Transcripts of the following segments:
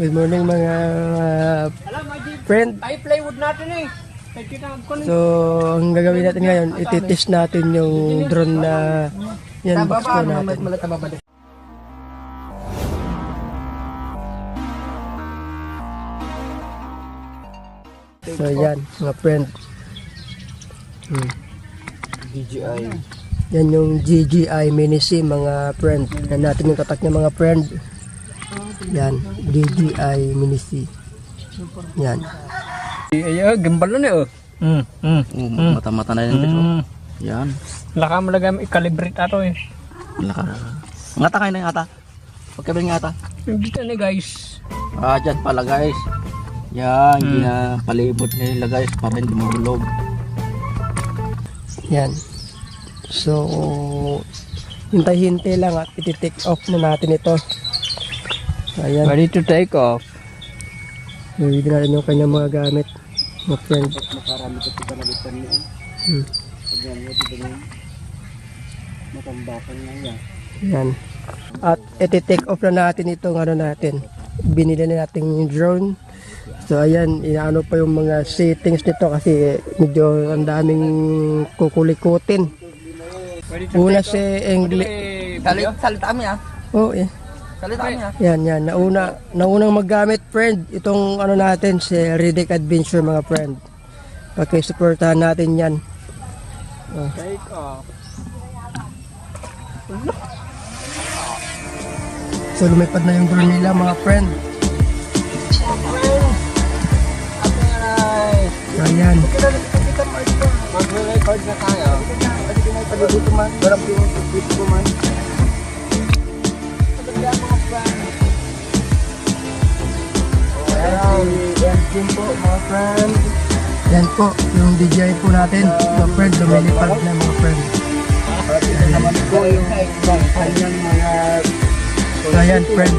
Good morning mga friend. Ay, plywood natin eh. So, ang gagawin natin ngayon, ititest natin yung drone na yan box ko natin. So, yan mga friend. DJI. Yan yung DJI Mini C mga friend. Yan natin yung tatak niya mga friend. Yan, DJI Mini C. Yan. Ay, gimbal na eh. Mata-mata na yan dito. Yan. Laka mo lagay i-calibrate ato eh. Laka. Ngata kayo na yung ata. Pagkabil ng ata. Dito na guys. Dyan pala guys. Yan, palibot nila guys para hindi mahulog. Yan. So, hintay-hintay lang at iti-take off na natin ito. So, ayan. Ready to take off. Ready natin yung kanyang mga gamit. Mga friend. Makarami ka ito palagitan niya. Pagyan mo ito na matambakan nga yan. Yan. At iti-take off na natin itong ano natin. Binili na natin yung drone. So ayan, inaano pa yung mga settings nito kasi medyo ang daming kukulikutin. Una si English. Salita mo yan. Oh, yeah. Salita mo yan. Yan. Naunang maggamit, friend. Itong ano natin, si Riddick Adventure, mga friend. Pakisuportahan natin yan. Oh. Take off. So, lumipad na yung drone nila, mga friend. So, ayan. Mag-record na tayo. Pwede ko may palibuto man. Barang yung pagpito ko man. Yan po, mga friend. Yan po, yung DJI po natin. Mga friend, lumilipad na mga friend. Naman ko yung kanyang mga... So, ayan, friend.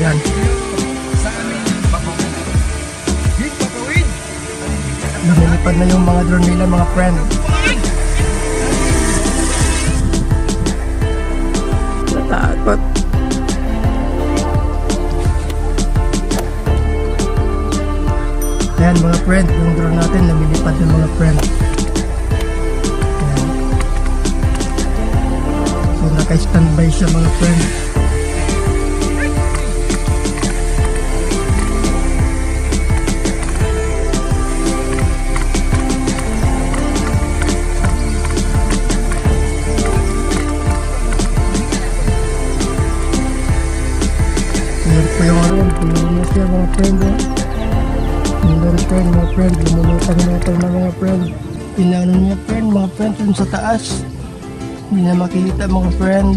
Ayan. Lumilipad na yung mga drone nila, mga friend. Natakot. Ayan mga friend, yung drone natin lumilipad yung mga friend. Ayan. So naka-standby siya mga friend. Ayan po yung mga siya mga friend. Mga friend, lumulutang-lutang na mga friend. Pinano niya friend, mga friend dun sa taas. Hindi na makita mga friend.